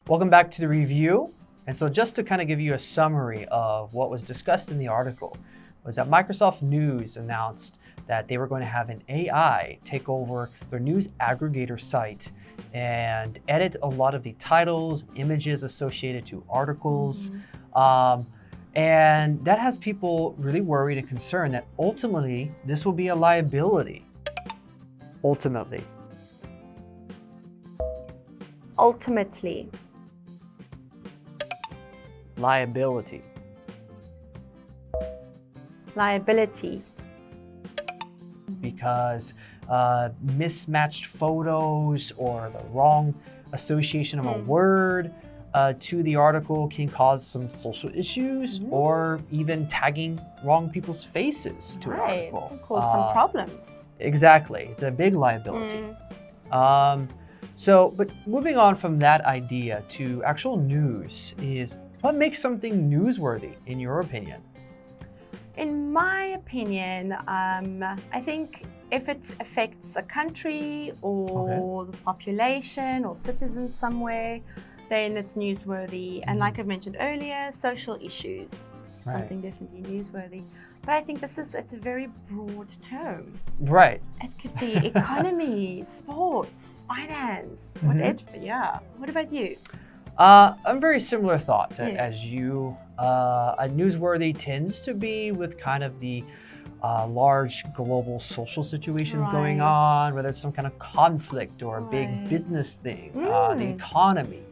Welcome back to the review. And so just to kind of give you a summary of what was discussed in the article was that Microsoft News announced that they were going to have an AI take over their news aggregator site and edit a lot of the titles, images associated to articles. And that has people really worried and concerned that ultimately this will be a liability. Ultimately. Ultimately. Liability. Liability. Because mismatched photos or the wrong association of a word to the article can cause some social issues or even tagging wrong people's faces to an article. Can cause some problems. Exactly. It's a big liability. But moving on from that idea to actual news is what makes something newsworthy in your opinion? In my opinion, I think if it affects a country or the population or citizens somewhere, then it's newsworthy. And like I've mentioned earlier, social issues, something definitely newsworthy. But I think it's a very broad term. Right. It could be economy, sports, finance, whatever. Yeah. What about you? I'm very similar thought as you. A newsworthy tends to be with kind of the large global social situations going on, whether it's some kind of conflict or a big business thing, the economy.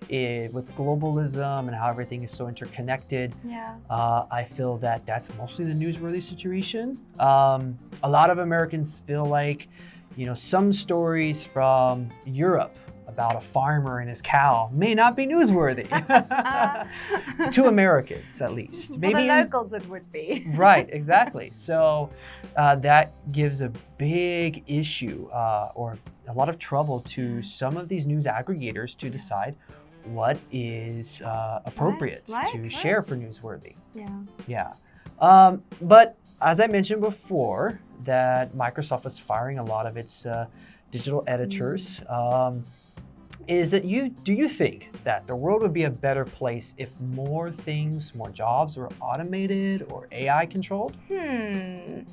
With globalism and how everything is so interconnected, I feel that that's mostly the newsworthy situation. A lot of Americans feel like, some stories from Europe about a farmer and his cow may not be newsworthy to Americans, at least. Maybe the locals it would be. Right, exactly. So that gives a big issue or a lot of trouble to some of these news aggregators to decide what is appropriate to share for newsworthy. But as I mentioned before, that Microsoft was firing a lot of its digital editors. Do you think that the world would be a better place if more jobs were automated or AI controlled? I'm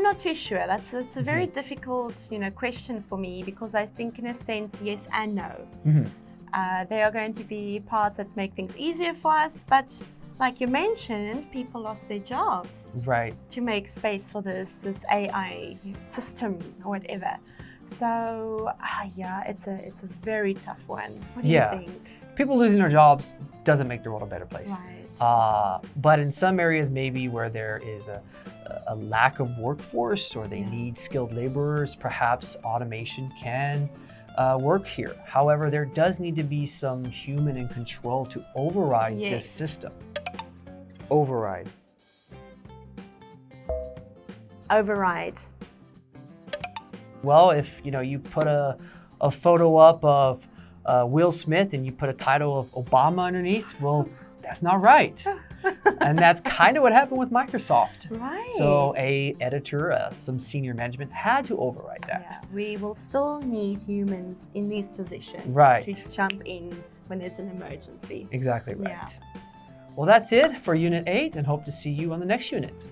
not too sure. It's a very difficult, question for me because I think in a sense, yes and no. There are going to be parts that make things easier for us, but like you mentioned, people lost their jobs to make space for this AI system or whatever. So it's a very tough one. What do you think? People losing their jobs doesn't make the world a better place. But in some areas, maybe where there is a lack of workforce or they need skilled laborers, perhaps automation can work here. However, there does need to be some human in control to override this system. Override. Well, if you put a photo up of Will Smith and you put a title of Obama underneath, well, that's not right. And that's kind of what happened with Microsoft. So a editor, some senior management had to override that. We will still need humans in these positions to jump in when there's an emergency. Exactly right. Well, that's it for Unit 8 and hope to see you on the next unit.